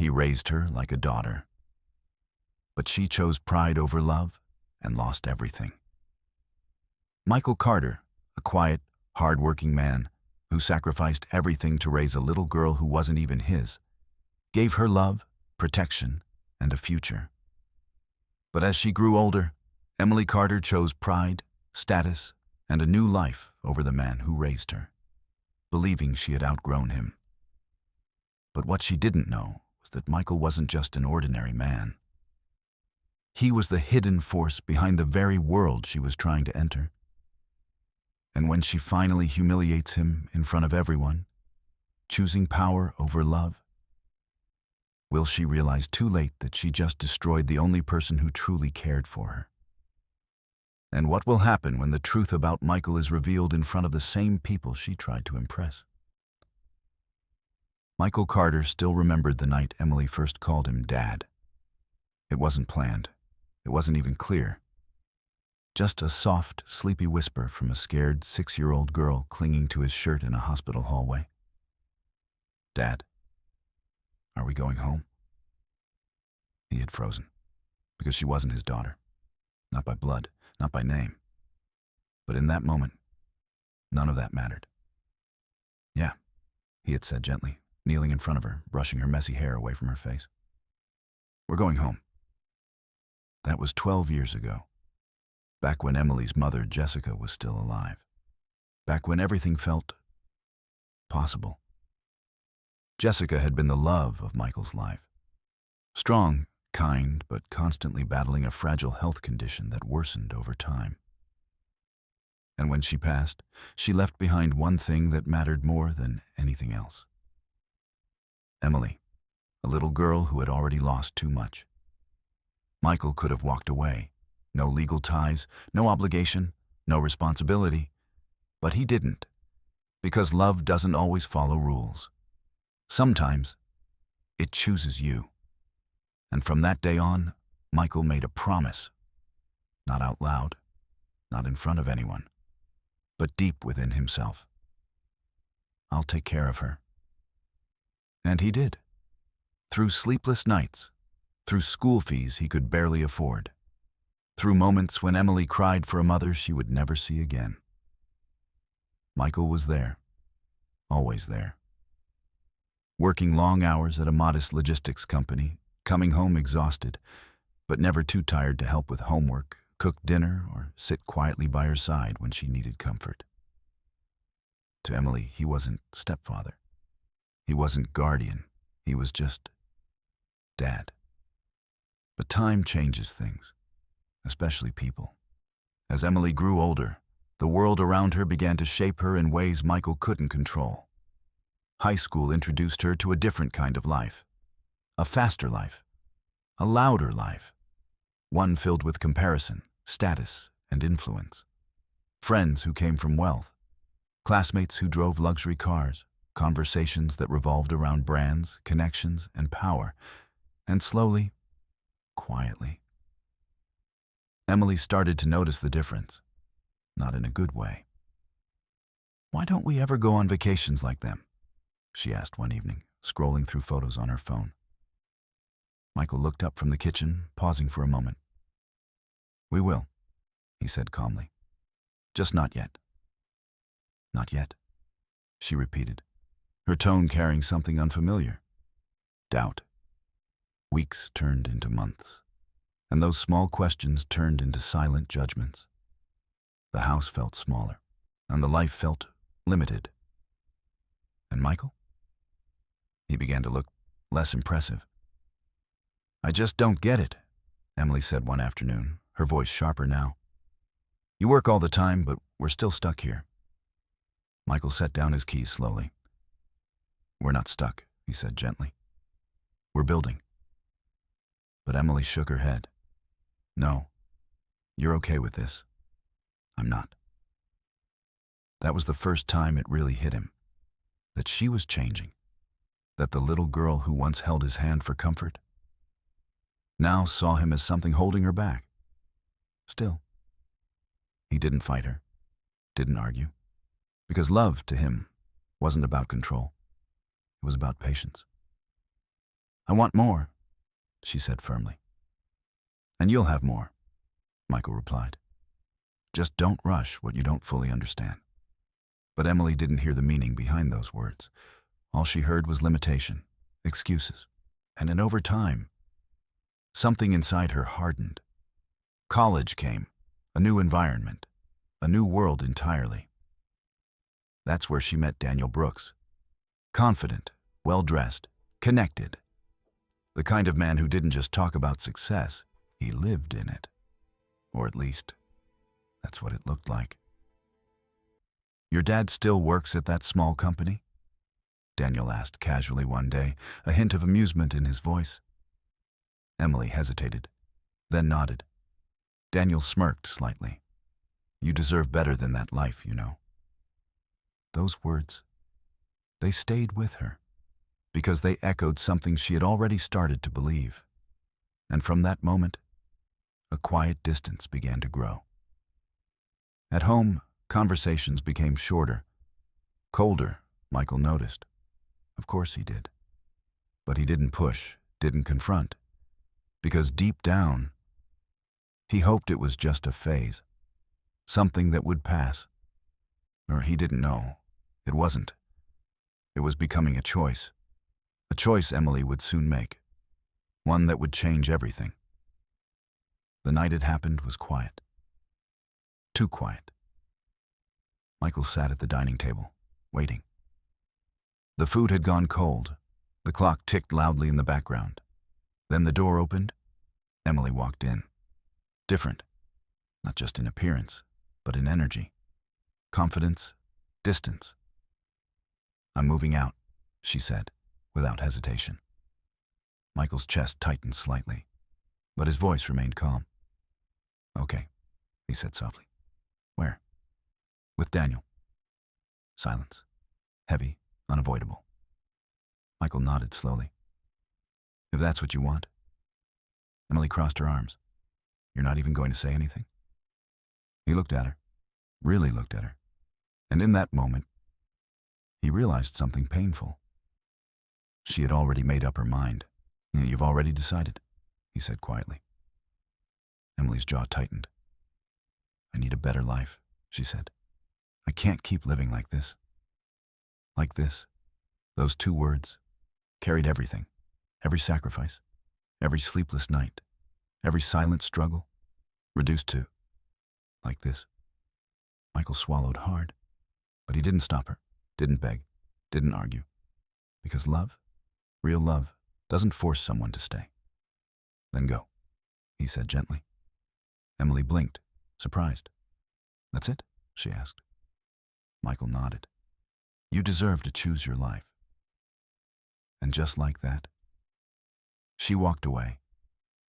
He raised her like a daughter. But she chose pride over love and lost everything. Michael Carter, a quiet, hard-working man who sacrificed everything to raise a little girl who wasn't even his, gave her love, protection, and a future. But as she grew older, Emily Carter chose pride, status, and a new life over the man who raised her, believing she had outgrown him. But what she didn't know was that Michael wasn't just an ordinary man. He was the hidden force behind the very world she was trying to enter. And when she finally humiliates him in front of everyone, choosing power over love, will she realize too late that she just destroyed the only person who truly cared for her? And what will happen when the truth about Michael is revealed in front of the same people she tried to impress? Michael Carter still remembered the night Emily first called him Dad. It wasn't planned. It wasn't even clear. Just a soft, sleepy whisper from a scared 6-year-old girl clinging to his shirt in a hospital hallway. Dad, are we going home? He had frozen, because she wasn't his daughter. Not by blood, not by name. But in that moment, none of that mattered. Yeah, he had said gently, kneeling in front of her, brushing her messy hair away from her face. We're going home. That was 12 years ago. Back when Emily's mother, Jessica, was still alive. Back when everything felt possible. Jessica had been the love of Michael's life. Strong, kind, but constantly battling a fragile health condition that worsened over time. And when she passed, she left behind one thing that mattered more than anything else. Emily, a little girl who had already lost too much. Michael could have walked away. No legal ties, no obligation, no responsibility. But he didn't, because love doesn't always follow rules. Sometimes, it chooses you. And from that day on, Michael made a promise. Not out loud, not in front of anyone, but deep within himself. I'll take care of her. And he did. Through sleepless nights, through school fees he could barely afford, through moments when Emily cried for a mother she would never see again. Michael was there, always there. Working long hours at a modest logistics company, coming home exhausted, but never too tired to help with homework, cook dinner, or sit quietly by her side when she needed comfort. To Emily, he wasn't stepfather. He wasn't guardian. He was just Dad. But time changes things, especially people. As Emily grew older, the world around her began to shape her in ways Michael couldn't control. High school introduced her to a different kind of life. A faster life. A louder life. One filled with comparison, status, and influence. Friends who came from wealth. Classmates who drove luxury cars. Conversations that revolved around brands, connections, and power. And slowly, quietly, Emily started to notice the difference, not in a good way. Why don't we ever go on vacations like them? She asked one evening, scrolling through photos on her phone. Michael looked up from the kitchen, pausing for a moment. We will, he said calmly. Just not yet. Not yet, she repeated, her tone carrying something unfamiliar. Doubt. Weeks turned into months, and those small questions turned into silent judgments. The house felt smaller, and the life felt limited. And Michael? He began to look less impressive. I just don't get it, Emily said one afternoon, her voice sharper now. You work all the time, but we're still stuck here. Michael set down his keys slowly. We're not stuck, he said gently. We're building. But Emily shook her head. No, you're okay with this. I'm not. That was the first time it really hit him, that she was changing, that the little girl who once held his hand for comfort now saw him as something holding her back. Still, he didn't fight her, didn't argue, because love to him wasn't about control. It was about patience. I want more, she said firmly. And you'll have more, Michael replied. Just don't rush what you don't fully understand. But Emily didn't hear the meaning behind those words. All she heard was limitation, excuses. And then over time, something inside her hardened. College came, a new environment, a new world entirely. That's where she met Daniel Brooks. Confident, well-dressed, connected. The kind of man who didn't just talk about success, he lived in it. Or at least, that's what it looked like. Your dad still works at that small company? Daniel asked casually one day, a hint of amusement in his voice. Emily hesitated, then nodded. Daniel smirked slightly. You deserve better than that life, you know. Those words, they stayed with her, because they echoed something she had already started to believe. And from that moment, a quiet distance began to grow. At home, conversations became shorter, colder, Michael noticed. Of course he did. But he didn't push, didn't confront, because deep down, he hoped it was just a phase, something that would pass. Or he didn't know. It wasn't. It was becoming a choice Emily would soon make, one that would change everything. The night it happened was quiet. Too quiet. Michael sat at the dining table, waiting. The food had gone cold. The clock ticked loudly in the background. Then the door opened. Emily walked in. Different, not just in appearance, but in energy. Confidence, distance. I'm moving out, she said, without hesitation. Michael's chest tightened slightly, but his voice remained calm. Okay, he said softly. Where? With Daniel. Silence. Heavy, unavoidable. Michael nodded slowly. If that's what you want. Emily crossed her arms. You're not even going to say anything? He looked at her, really looked at her. And in that moment, he realized something painful. She had already made up her mind. You've already decided, he said quietly. Emily's jaw tightened. I need a better life, she said. I can't keep living like this. Like this. Those two words carried everything, every sacrifice, every sleepless night, every silent struggle, reduced to like this. Michael swallowed hard, but he didn't stop her, didn't beg, didn't argue. Because love, real love, doesn't force someone to stay. Then go, he said gently. Emily blinked, surprised. That's it? She asked. Michael nodded. You deserve to choose your life. And just like that, she walked away,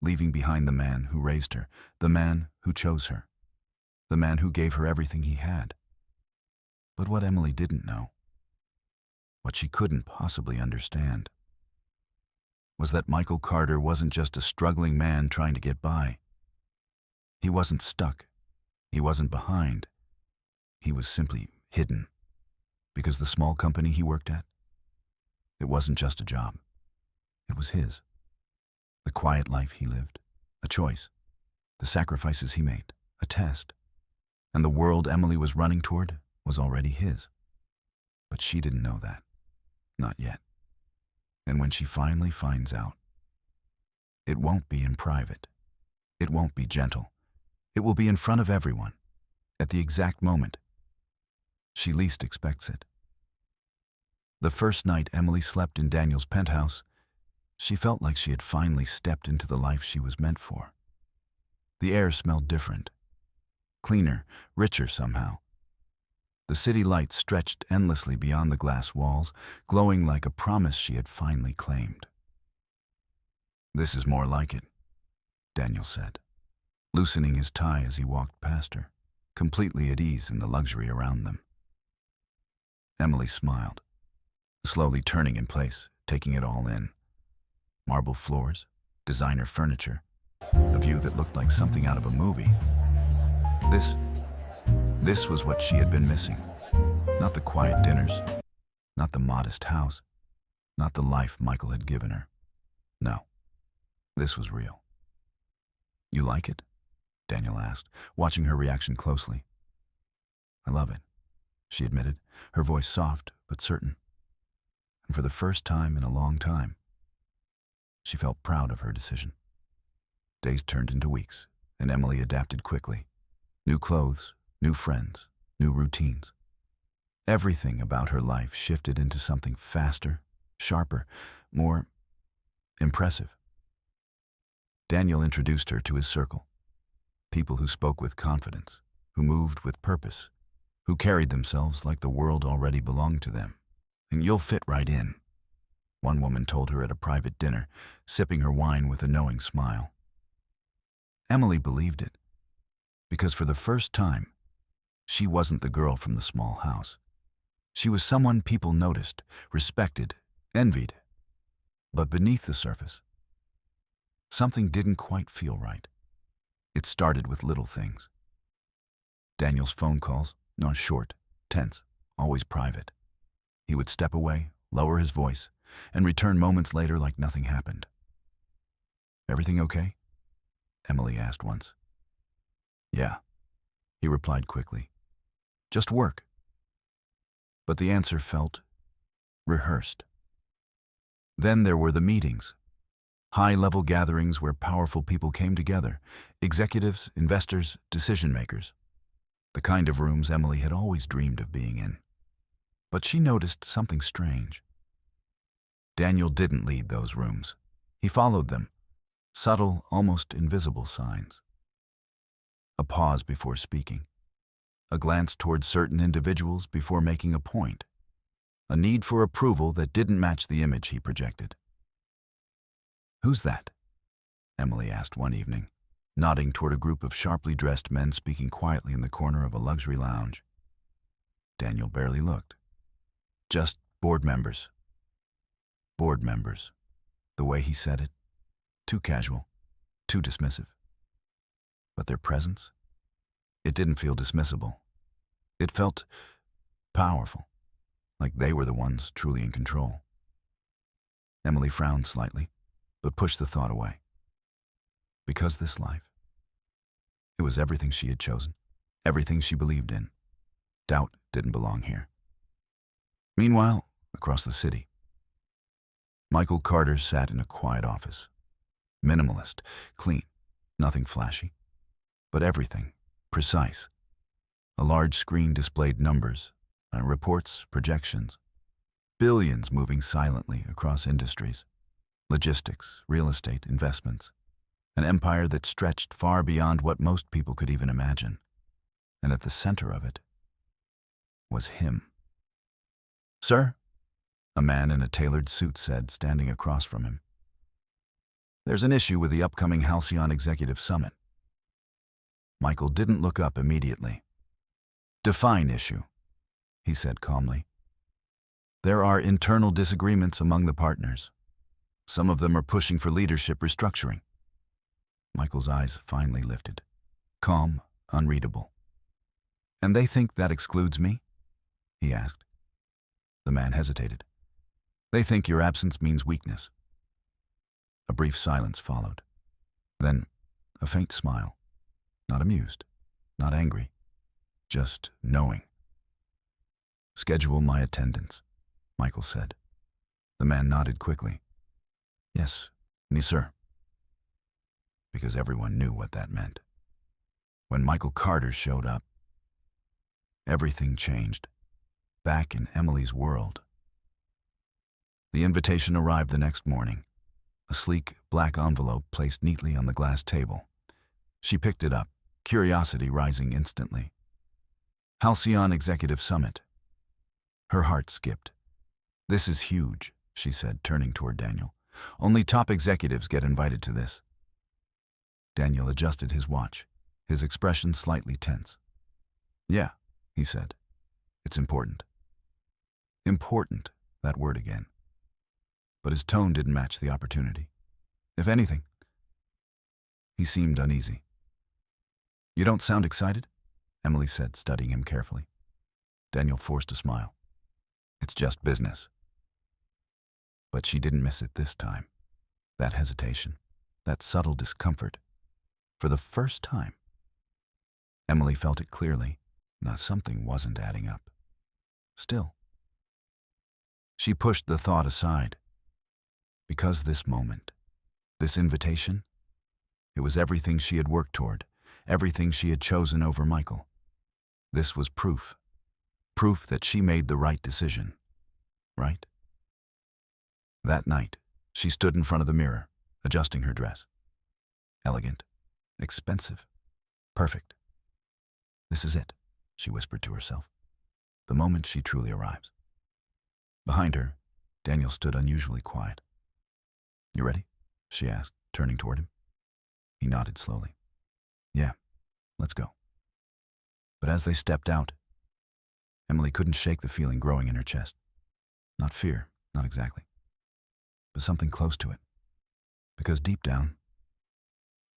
leaving behind the man who raised her, the man who chose her, the man who gave her everything he had. But what Emily didn't know, what she couldn't possibly understand, was that Michael Carter wasn't just a struggling man trying to get by. He wasn't stuck. He wasn't behind. He was simply hidden. Because the small company he worked at, it wasn't just a job. It was his. The quiet life he lived, a choice. The sacrifices he made, a test. And the world Emily was running toward was already his. But she didn't know that. Not yet. And when she finally finds out, it won't be in private. It won't be gentle. It will be in front of everyone, at the exact moment she least expects it. The first night Emily slept in Daniel's penthouse, she felt like she had finally stepped into the life she was meant for. The air smelled different, cleaner, richer somehow. The city lights stretched endlessly beyond the glass walls, glowing like a promise she had finally claimed. This is more like it, Daniel said, loosening his tie as he walked past her, completely at ease in the luxury around them. Emily smiled, slowly turning in place, taking it all in. Marble floors, designer furniture, a view that looked like something out of a movie. This was what she had been missing. Not the quiet dinners, not the modest house, not the life Michael had given her. This was real. You like it? Daniel asked, watching her reaction closely. I love it, she admitted, her voice soft but certain. And for the first time in a long time, she felt proud of her decision. Days turned into weeks, and Emily adapted quickly. New clothes, new friends, new routines. Everything about her life shifted into something faster, sharper, more impressive. Daniel introduced her to his circle. People who spoke with confidence, who moved with purpose, who carried themselves like the world already belonged to them. And you'll fit right in, one woman told her at a private dinner, sipping her wine with a knowing smile. Emily believed it, because for the first time, she wasn't the girl from the small house. She was someone people noticed, respected, envied. But beneath the surface, something didn't quite feel right. It started with little things. Daniel's phone calls, not short, tense, always private. He would step away, lower his voice, and return moments later like nothing happened. Everything okay? Emily asked once. Yeah, he replied quickly. Just work. But the answer felt rehearsed. Then there were the meetings. High-level gatherings where powerful people came together, executives, investors, decision-makers. The kind of rooms Emily had always dreamed of being in. But she noticed something strange. Daniel didn't lead those rooms. He followed them, subtle, almost invisible signs. A pause before speaking. A glance toward certain individuals before making a point. A need for approval that didn't match the image he projected. Who's that? Emily asked one evening, nodding toward a group of sharply dressed men speaking quietly in the corner of a luxury lounge. Daniel barely looked. Just board members. Board members. The way he said it, too casual, too dismissive. But their presence? It didn't feel dismissible. It felt powerful, like they were the ones truly in control. Emily frowned slightly, but pushed the thought away. Because this life, it was everything she had chosen, everything she believed in. Doubt didn't belong here. Meanwhile, across the city, Michael Carter sat in a quiet office. Minimalist, clean, nothing flashy, but everything precise. A large screen displayed numbers, reports, projections. Billions moving silently across industries. Logistics, real estate, investments. An empire that stretched far beyond what most people could even imagine. And at the center of it was him. Sir? A man in a tailored suit said, standing across from him. There's an issue with the upcoming Halcyon Executive Summit. Michael didn't look up immediately. Define issue, he said calmly. There are internal disagreements among the partners. Some of them are pushing for leadership restructuring. Michael's eyes finally lifted. Calm, unreadable. And they think that excludes me? He asked. The man hesitated. They think your absence means weakness. A brief silence followed. Then, a faint smile. Not amused, not angry, just knowing. Schedule my attendance, Michael said. The man nodded quickly. Yes, sir. Because everyone knew what that meant. When Michael Carter showed up, everything changed. Back in Emily's world. The invitation arrived the next morning. A sleek, black envelope placed neatly on the glass table. She picked it up, curiosity rising instantly. Halcyon Executive Summit. Her heart skipped. This is huge, she said, turning toward Daniel. Only top executives get invited to this. Daniel adjusted his watch, his expression slightly tense. Yeah, he said. It's important. Important, that word again. But his tone didn't match the opportunity. If anything, he seemed uneasy. You don't sound excited? Emily said, studying him carefully. Daniel forced a smile. It's just business. But she didn't miss it this time. That hesitation. that subtle discomfort. For the first time, Emily felt it clearly. Now something wasn't adding up. Still, she pushed the thought aside. Because this moment, this invitation, it was everything she had worked toward, everything she had chosen over Michael. This was proof. Proof that she made the right decision. Right? That night, she stood in front of the mirror, adjusting her dress. Elegant, expensive, perfect. This is it, she whispered to herself. The moment she truly arrives. Behind her, Daniel stood unusually quiet. You ready? She asked, turning toward him. He nodded slowly. Yeah, let's go. But as they stepped out, Emily couldn't shake the feeling growing in her chest. Not fear, not exactly, but something close to it. Because deep down,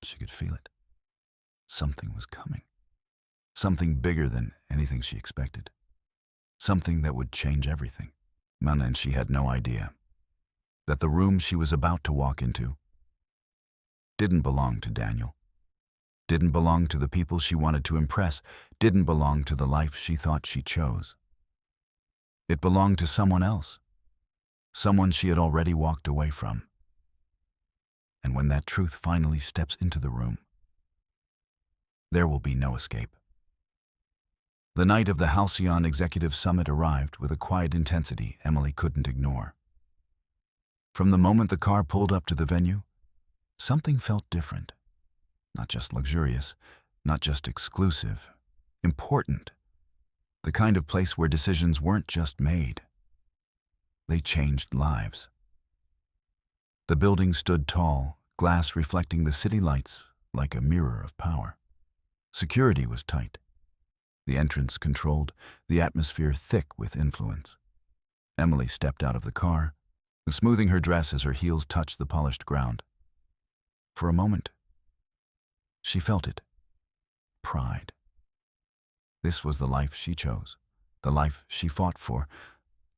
she could feel it. Something was coming. Something bigger than anything she expected. Something that would change everything. And she had no idea that the room she was about to walk into didn't belong to Daniel, didn't belong to the people she wanted to impress, didn't belong to the life she thought she chose. It belonged to someone else, someone she had already walked away from. And when that truth finally steps into the room, there will be no escape. The night of the Halcyon Executive Summit arrived with a quiet intensity Emily couldn't ignore. From the moment the car pulled up to the venue, something felt different. Not just luxurious, not just exclusive, important. The kind of place where decisions weren't just made. They changed lives. The building stood tall, glass reflecting the city lights like a mirror of power. Security was tight. The entrance controlled, the atmosphere thick with influence. Emily stepped out of the car, smoothing her dress as her heels touched the polished ground. For a moment, she felt it. Pride. This was the life she chose, the life she fought for,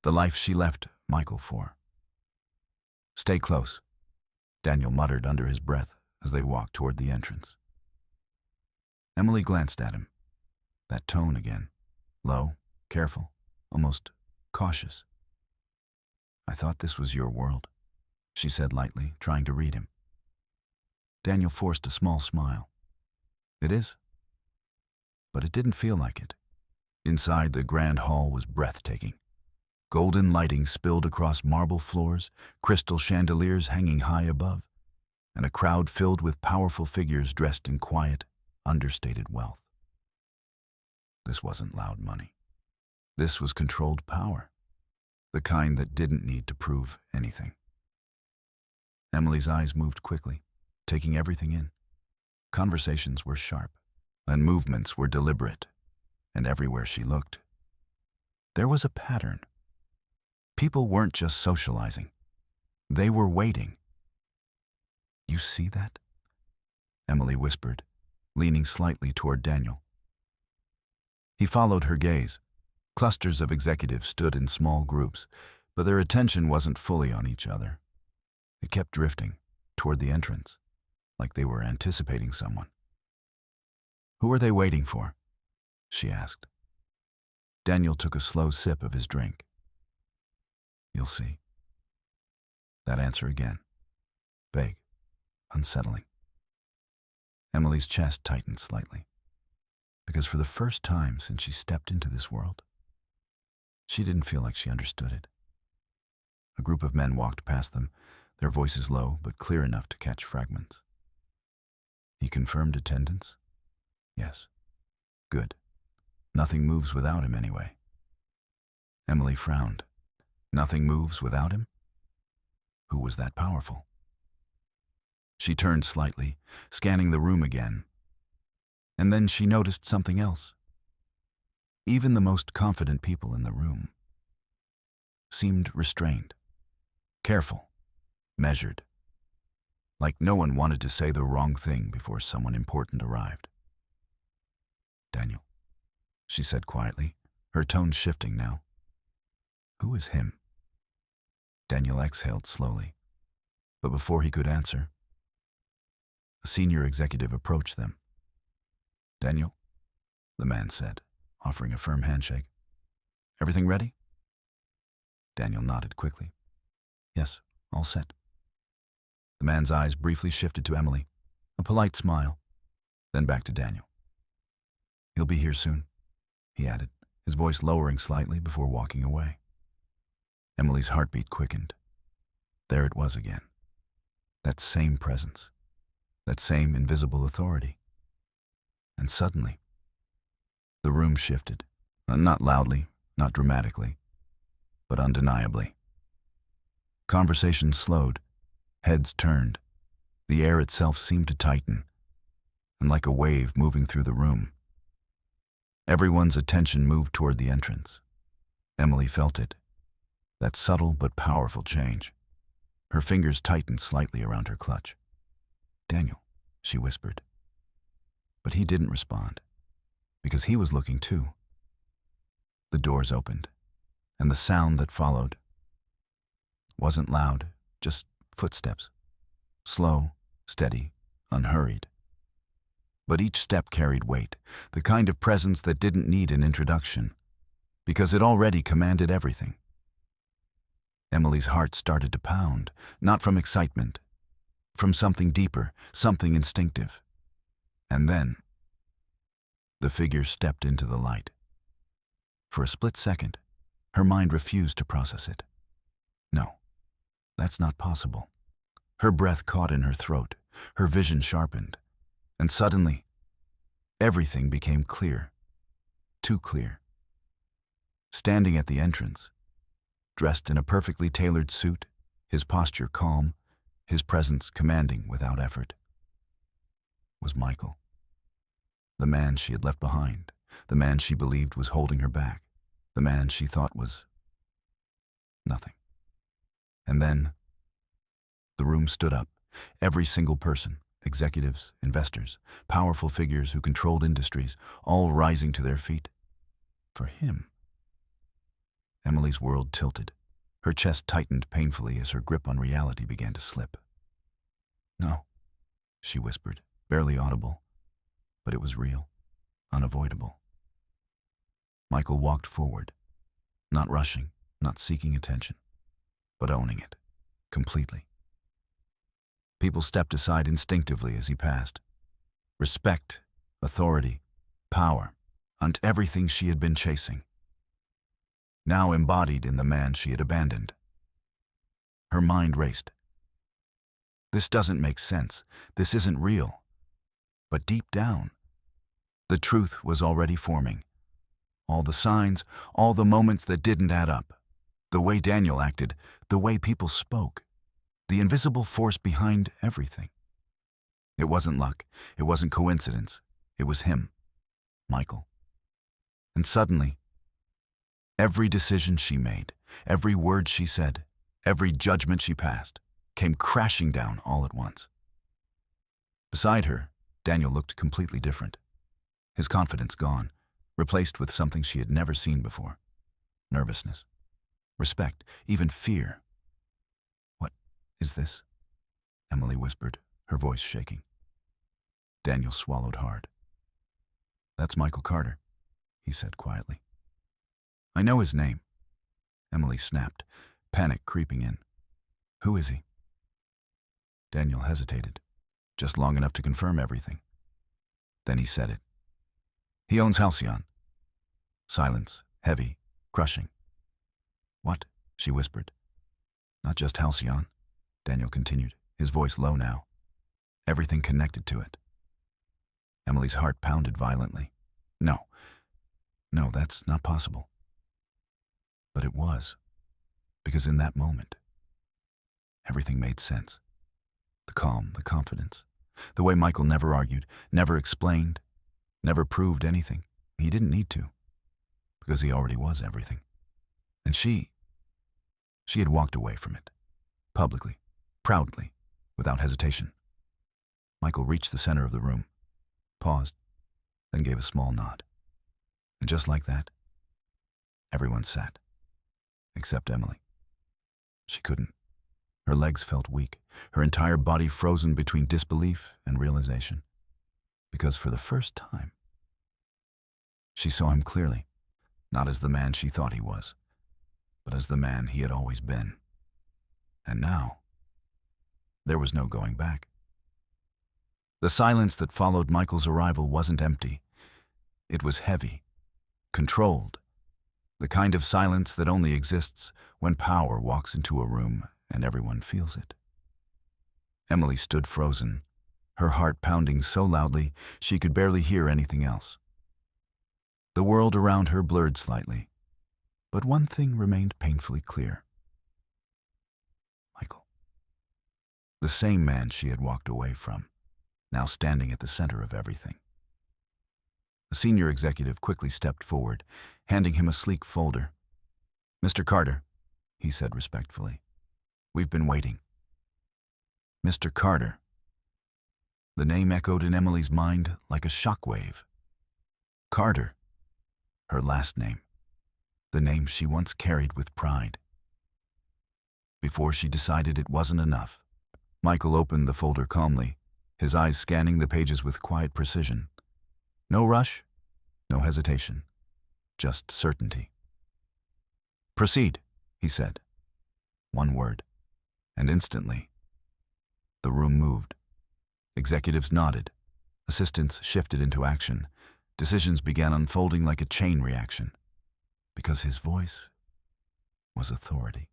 the life she left Michael for. Stay close, Daniel muttered under his breath as they walked toward the entrance. Emily glanced at him. That tone again, low, careful, almost cautious. I thought this was your world, she said lightly, trying to read him. Daniel forced a small smile. It is, but it didn't feel like it. Inside, the grand hall was breathtaking. Golden lighting spilled across marble floors, crystal chandeliers hanging high above, and a crowd filled with powerful figures dressed in quiet, understated wealth. This wasn't loud money. This was controlled power, the kind that didn't need to prove anything. Emily's eyes moved quickly, taking everything in. Conversations were sharp, and movements were deliberate, and everywhere she looked, there was a pattern. People weren't just socializing. They were waiting. You see that? Emily whispered, leaning slightly toward Daniel. He followed her gaze. Clusters of executives stood in small groups, but their attention wasn't fully on each other. It kept drifting toward the entrance, like they were anticipating someone. Who are they waiting for? She asked. Daniel took a slow sip of his drink. You'll see. That answer again. Vague, unsettling. Emily's chest tightened slightly, because for the first time since she stepped into this world, she didn't feel like she understood it. A group of men walked past them, their voices low but clear enough to catch fragments. He confirmed attendance? Yes. Good. Nothing moves without him anyway. Emily frowned. Nothing moves without him? Who was that powerful? She turned slightly, scanning the room again. And then she noticed something else. Even the most confident people in the room seemed restrained, careful, measured, like no one wanted to say the wrong thing before someone important arrived. Daniel, she said quietly, her tone shifting now. Who is him? Daniel exhaled slowly, but before he could answer, A senior executive approached them. "Daniel," the man said, offering a firm handshake. "Everything ready?" Daniel nodded quickly. "Yes, all set." The man's eyes briefly shifted to Emily, a polite smile, then back to Daniel. "He'll be here soon," he added, his voice lowering slightly before walking away. Emily's heartbeat quickened. There it was again. That same presence, that same invisible authority. And suddenly, the room shifted, not loudly, not dramatically, but undeniably. Conversations slowed, heads turned, the air itself seemed to tighten, and like a wave moving through the room. Everyone's attention moved toward the entrance. Emily felt it, that subtle but powerful change. Her fingers tightened slightly around her clutch. "Daniel," she whispered. But he didn't respond, because he was looking too. The doors opened, and the sound that followed wasn't loud, just footsteps. Slow, steady, unhurried. But each step carried weight, the kind of presence that didn't need an introduction, because it already commanded everything. Emily's heart started to pound, not from excitement, from something deeper, something instinctive. And then, the figure stepped into the light. For a split second, her mind refused to process it. No, that's not possible. Her breath caught in her throat, her vision sharpened, and suddenly, everything became clear, too clear. Standing at the entrance, dressed in a perfectly tailored suit, his posture calm, his presence commanding without effort, was Michael. The man she had left behind, the man she believed was holding her back, the man she thought was nothing. And then, the room stood up, every single person, executives, investors, powerful figures who controlled industries, all rising to their feet. For him. Emily's world tilted. Her chest tightened painfully as her grip on reality began to slip. "No," she whispered, barely audible, but it was real, unavoidable. Michael walked forward, not rushing, not seeking attention, but owning it, completely. People stepped aside instinctively as he passed. Respect, authority, power, and everything she had been chasing, now embodied in the man she had abandoned. Her mind raced. This doesn't make sense. This isn't real. But deep down, the truth was already forming. All the signs, all the moments that didn't add up. The way Daniel acted, the way people spoke. The invisible force behind everything. It wasn't luck. It wasn't coincidence. It was him, Michael. And suddenly, every decision she made, every word she said, every judgment she passed, came crashing down all at once. Beside her, Daniel looked completely different. His confidence gone, replaced with something she had never seen before. Nervousness, respect, even fear. "What is this?" Emily whispered, her voice shaking. Daniel swallowed hard. "That's Michael Carter," he said quietly. "I know his name." Emily snapped, panic creeping in. "Who is he?" Daniel hesitated, just long enough to confirm everything. Then he said it. "He owns Halcyon." Silence, heavy, crushing. "What?" she whispered. "Not just Halcyon," Daniel continued, his voice low now. "Everything connected to it." Emily's heart pounded violently. No, that's not possible. But it was, because in that moment, everything made sense. The calm, the confidence, the way Michael never argued, never explained, never proved anything. He didn't need to, because he already was everything. And she had walked away from it, publicly, proudly, without hesitation. Michael reached the center of the room, paused, then gave a small nod. And just like that, everyone sat, except Emily. She couldn't. Her legs felt weak, her entire body frozen between disbelief and realization. Because for the first time, she saw him clearly, not as the man she thought he was, but as the man he had always been. And now, there was no going back. The silence that followed Michael's arrival wasn't empty. It was heavy, controlled, the kind of silence that only exists when power walks into a room and everyone feels it. Emily stood frozen, her heart pounding so loudly she could barely hear anything else. The world around her blurred slightly, but one thing remained painfully clear. Michael. The same man she had walked away from, now standing at the center of everything. A senior executive quickly stepped forward, handing him a sleek folder. "Mr. Carter," he said respectfully, "we've been waiting." Mr. Carter. The name echoed in Emily's mind like a shockwave. Carter. Her last name. The name she once carried with pride. Before she decided it wasn't enough, Michael opened the folder calmly, his eyes scanning the pages with quiet precision. No rush, no hesitation, just certainty. "Proceed," he said. One word, and instantly, the room moved. Executives nodded, assistants shifted into action, decisions began unfolding like a chain reaction, because his voice was authority.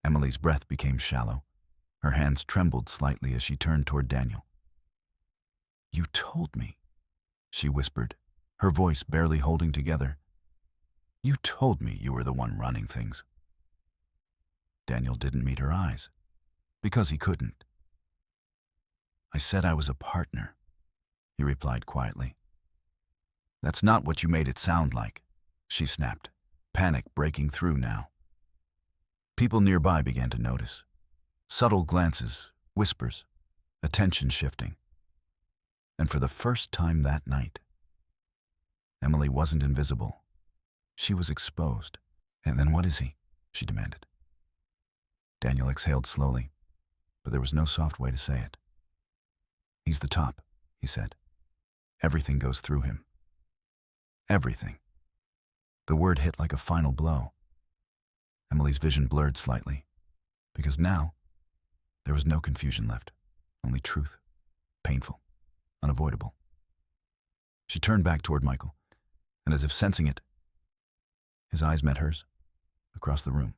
Emily's breath became shallow. Her hands trembled slightly as she turned toward Daniel. "You told me," she whispered, her voice barely holding together. "You told me you were the one running things." Daniel didn't meet her eyes, because he couldn't. "I said I was a partner," he replied quietly. "That's not what you made it sound like," she snapped, panic breaking through now. People nearby began to notice. Subtle glances, whispers, attention shifting. And for the first time that night, Emily wasn't invisible. She was exposed. "And then what is he?" she demanded. Daniel exhaled slowly, but there was no soft way to say it. "He's the top," he said. "Everything goes through him." Everything. The word hit like a final blow. Emily's vision blurred slightly, because now there was no confusion left, only truth, painful, unavoidable. She turned back toward Michael, and as if sensing it, his eyes met hers, across the room.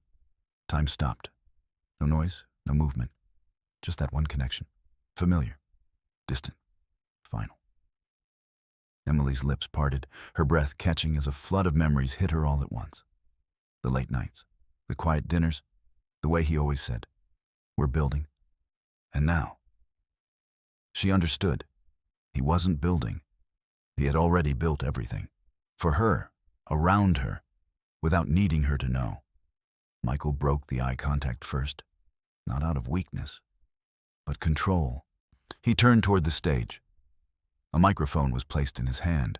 Time stopped. No noise, no movement, just that one connection. Familiar, distant, final. Emily's lips parted, her breath catching as a flood of memories hit her all at once. The late nights, the quiet dinners, the way he always said, "We're building." And now, she understood. He wasn't building. He had already built everything. For her, around her, without needing her to know. Michael broke the eye contact first, not out of weakness, but control. He turned toward the stage. A microphone was placed in his hand.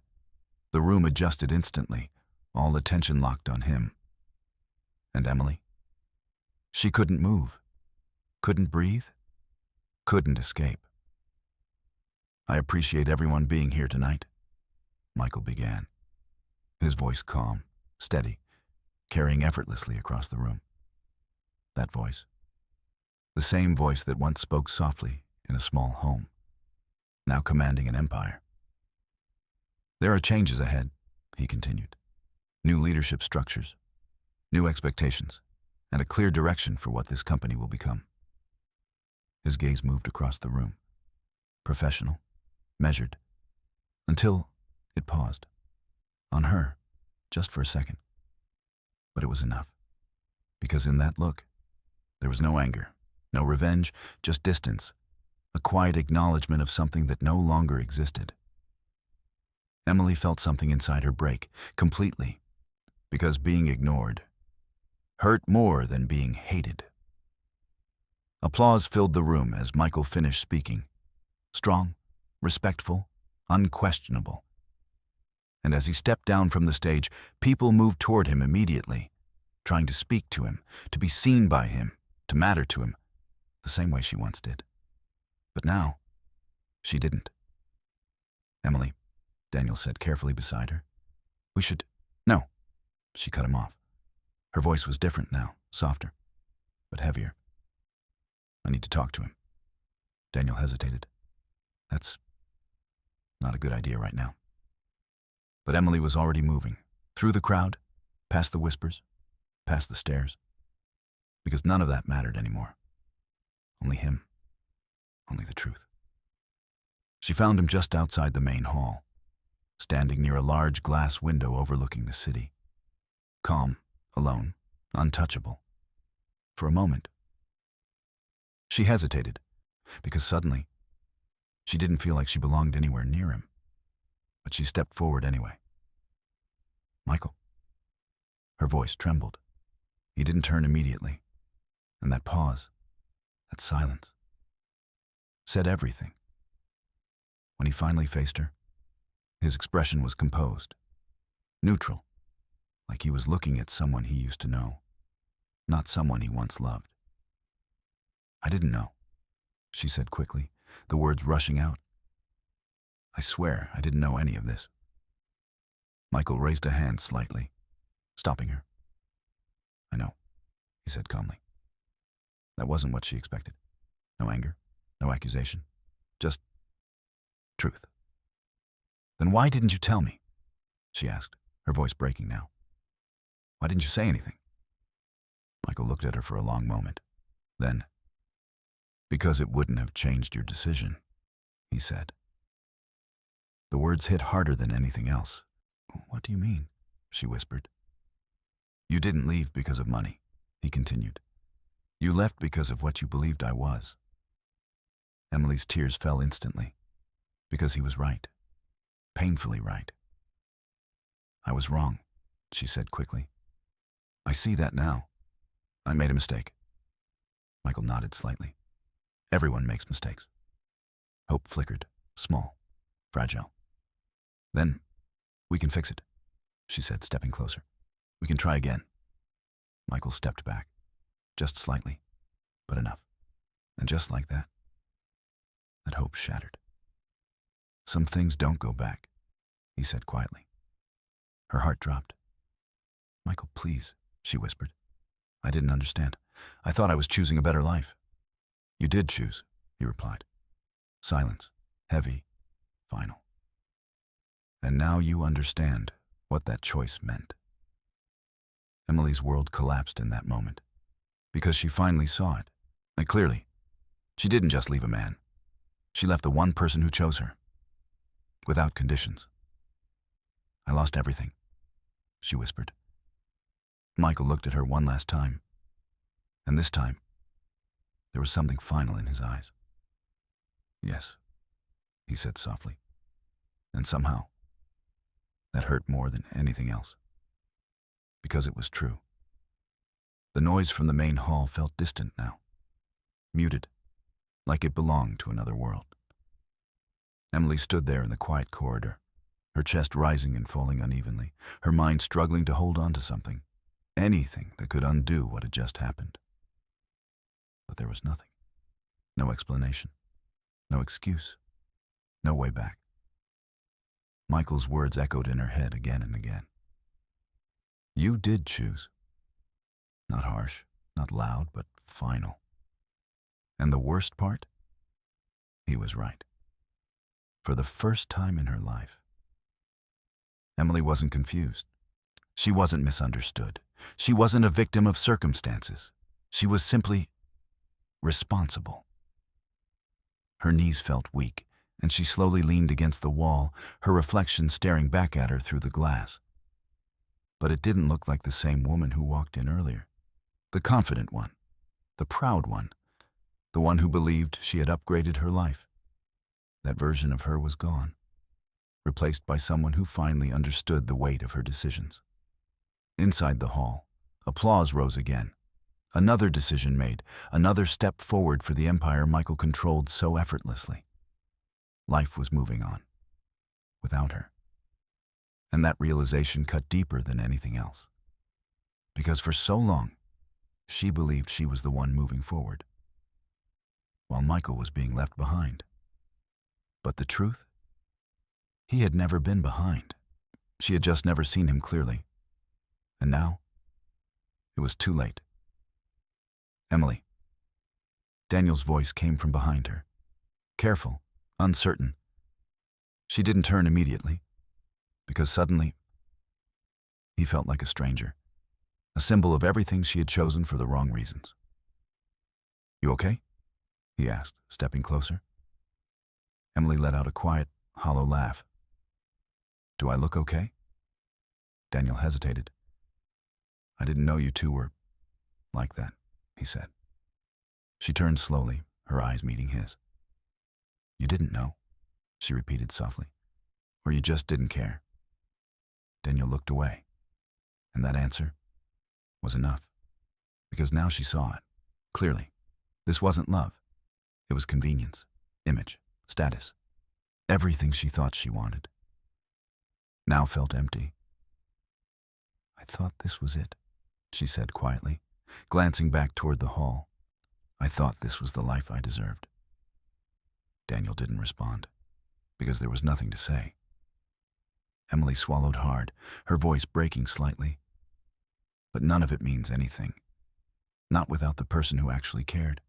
The room adjusted instantly, all attention locked on him. And Emily? She couldn't move, couldn't breathe, couldn't escape. "I appreciate everyone being here tonight," Michael began, his voice calm, steady, carrying effortlessly across the room. That voice, the same voice that once spoke softly in a small home, now commanding an empire. "There are changes ahead," he continued. "New leadership structures, new expectations, and a clear direction for what this company will become." His gaze moved across the room, professional, measured, until it paused. On her, just for a second. But it was enough, because in that look, there was no anger, no revenge, just distance, a quiet acknowledgement of something that no longer existed. Emily felt something inside her break, completely, because being ignored hurt more than being hated. Applause filled the room as Michael finished speaking, strong, respectful, unquestionable. And as he stepped down from the stage, people moved toward him immediately, trying to speak to him, to be seen by him, to matter to him the same way she once did. But now, she didn't. "Emily," Daniel said carefully beside her. "We should—" "No," she cut him off. Her voice was different now, softer, but heavier. "I need to talk to him." Daniel hesitated. "That's not a good idea right now." But Emily was already moving, through the crowd, past the whispers, past the stares. Because none of that mattered anymore. Only him. Only the truth. She found him just outside the main hall, standing near a large glass window overlooking the city. Calm, alone, untouchable. For a moment, she hesitated, because suddenly, she didn't feel like she belonged anywhere near him. But she stepped forward anyway. "Michael." Her voice trembled. He didn't turn immediately. And that pause, that silence, said everything. When he finally faced her, his expression was composed, neutral, like he was looking at someone he used to know, not someone he once loved. "I didn't know," she said quickly, the words rushing out. "I swear I didn't know any of this." Michael raised a hand slightly, stopping her. "I know," he said calmly. That wasn't what she expected. No anger, no accusation, just truth. "Then why didn't you tell me?" she asked, her voice breaking now. "Why didn't you say anything?" Michael looked at her for a long moment. Then, "Because it wouldn't have changed your decision," he said. The words hit harder than anything else. "What do you mean?" she whispered. "You didn't leave because of money," he continued. "You left because of what you believed I was." Emily's tears fell instantly, because he was right, painfully right. "I was wrong," she said quickly. "I see that now. I made a mistake." Michael nodded slightly. Everyone makes mistakes. Hope flickered, small, fragile. "Then we can fix it," she said, stepping closer. "We can try again." Michael stepped back, just slightly, but enough. And just like that hope shattered. "Some things don't go back," he said quietly. Her heart dropped. "Michael, please," she whispered. "I didn't understand. I thought I was choosing a better life." "You did choose," he replied. Silence, heavy, final. "And now you understand what that choice meant." Emily's world collapsed in that moment, because she finally saw it. And clearly, she didn't just leave a man. She left the one person who chose her, without conditions. "I lost everything," she whispered. Michael looked at her one last time, and this time, there was something final in his eyes. "Yes," he said softly, and somehow, that hurt more than anything else, because it was true. The noise from the main hall felt distant now, muted, like it belonged to another world. Emily stood there in the quiet corridor, her chest rising and falling unevenly, her mind struggling to hold on to something, anything that could undo what had just happened. But there was nothing. No explanation. No excuse. No way back. Michael's words echoed in her head again and again. "You did choose." Not harsh, not loud, but final. And the worst part? He was right. For the first time in her life. Emily wasn't confused. She wasn't misunderstood. She wasn't a victim of circumstances. She was simply responsible. Her knees felt weak, and she slowly leaned against the wall, her reflection staring back at her through the glass. But it didn't look like the same woman who walked in earlier. The confident one, the proud one, the one who believed she had upgraded her life. That version of her was gone, replaced by someone who finally understood the weight of her decisions. Inside the hall, applause rose again. Another decision made, another step forward for the empire Michael controlled so effortlessly. Life was moving on, without her. And that realization cut deeper than anything else. Because for so long, She believed she was the one moving forward, while Michael was being left behind. But the truth? He had never been behind. She had just never seen him clearly. And now, it was too late. Emily. Daniel's voice came from behind her. Careful, uncertain. She didn't turn immediately, because suddenly, he felt like a stranger, a symbol of everything she had chosen for the wrong reasons. "You okay?" he asked, stepping closer. Emily let out a quiet, hollow laugh. "Do I look okay?" Daniel hesitated. "I didn't know you two were like that," he said. She turned slowly, her eyes meeting his. "You didn't know," she repeated softly. "Or you just didn't care?" Daniel looked away, and that answer was enough, because now she saw it, clearly. This wasn't love. It was convenience, image, status, everything she thought she wanted. Now felt empty. "I thought this was it," she said quietly, glancing back toward the hall. "I thought this was the life I deserved." Daniel didn't respond, because there was nothing to say. Emily swallowed hard, her voice breaking slightly. But none of it means anything, not without the person who actually cared.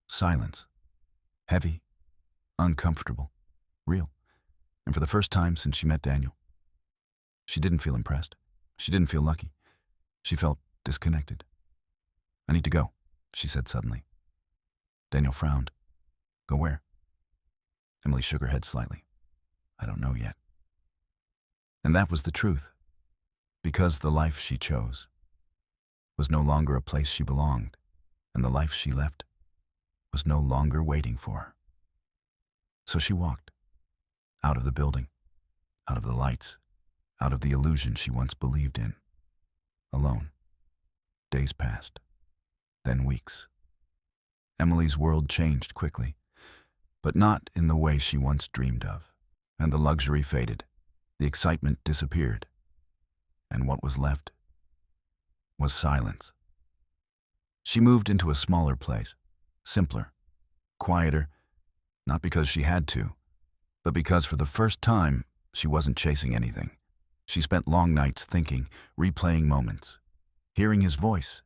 Silence. Heavy, uncomfortable, real. And for the first time since she met Daniel, she didn't feel impressed. She didn't feel lucky. She felt disconnected. "I need to go," she said suddenly. Daniel frowned. "Go where?" Emily shook her head slightly. "I don't know yet." And that was the truth, because the life she chose was no longer a place she belonged, and the life she left was no longer waiting for her. So she walked, out of the building, out of the lights, out of the illusion she once believed in, alone. Days passed, then weeks. Emily's world changed quickly, but not in the way she once dreamed of, and the luxury faded, the excitement disappeared, and what was left was silence. She moved into a smaller place, simpler, quieter, not because she had to, but because for the first time she wasn't chasing anything. She spent long nights thinking, replaying moments, hearing his voice,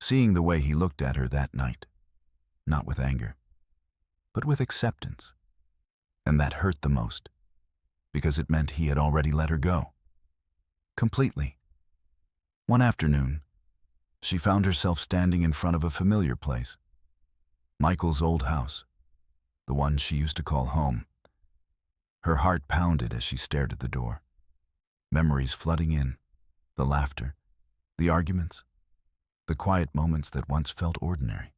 seeing the way he looked at her that night, not with anger, but with acceptance. And that hurt the most, because it meant he had already let her go. Completely. One afternoon, she found herself standing in front of a familiar place. Michael's old house, the one she used to call home. Her heart pounded as she stared at the door. Memories flooding in, the laughter, the arguments, the quiet moments that once felt ordinary,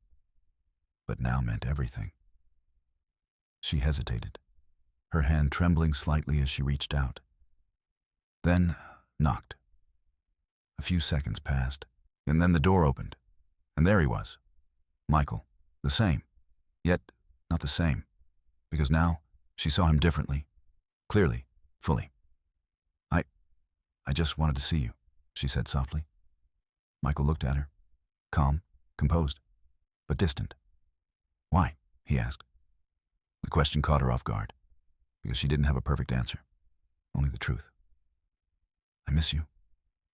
but now meant everything. She hesitated, her hand trembling slightly as she reached out. Then knocked. A few seconds passed, and then the door opened, and there he was. Michael, the same, yet not the same, because now she saw him differently, clearly, fully. I just wanted to see you," she said softly. Michael looked at her, calm, composed, but distant. "Why?" he asked. The question caught her off guard, because she didn't have a perfect answer, only the truth. "I miss you,"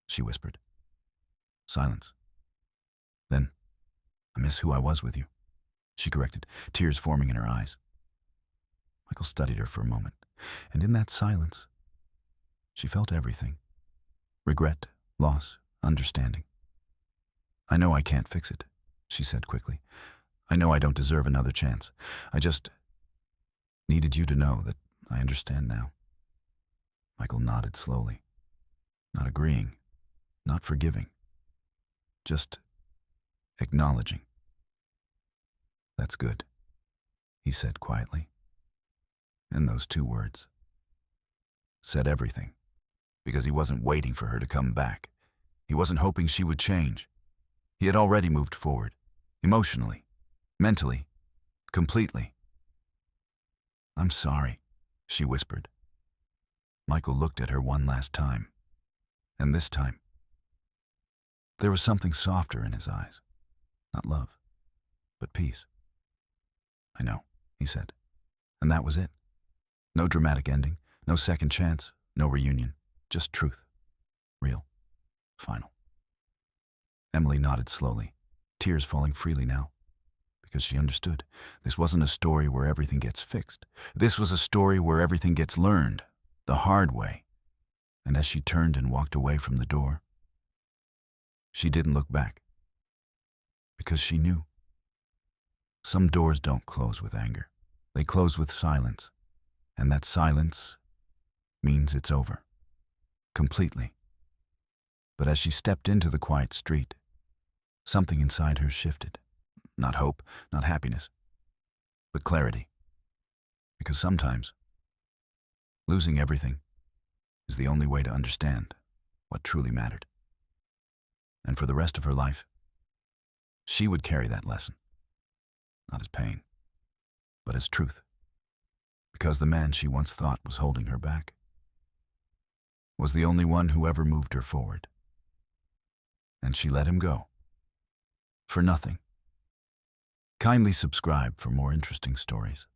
she whispered. Silence. Then, "I miss who I was with you," she corrected, tears forming in her eyes. Michael studied her for a moment, and in that silence, she felt everything. Regret, loss, understanding. "I know I can't fix it," she said quickly. "I know I don't deserve another chance. I just needed you to know that I understand now." Michael nodded slowly, not agreeing, not forgiving, just acknowledging. "That's good," he said quietly. And those two words said everything, because he wasn't waiting for her to come back. He wasn't hoping she would change. He had already moved forward, emotionally, mentally, completely. "I'm sorry," she whispered. Michael looked at her one last time, and this time, There was something softer in his eyes. Not love, but peace. I know, he said. And that was it. No dramatic ending, no second chance, no reunion. Just truth. Real. Final. Emily nodded slowly, tears falling freely now, because she understood. This wasn't a story where everything gets fixed. This was a story where everything gets learned, the hard way. And as she turned and walked away from the door, she didn't look back, because she knew. Some doors don't close with anger. They close with silence, and that silence means it's over. Completely. But as she stepped into the quiet street, something inside her shifted. Not hope, not happiness, but clarity. Because sometimes, losing everything is the only way to understand what truly mattered. And for the rest of her life, she would carry that lesson, not as pain, but as truth. Because the man she once thought was holding her back was the only one who ever moved her forward. And she let him go. For nothing. Kindly subscribe for more interesting stories.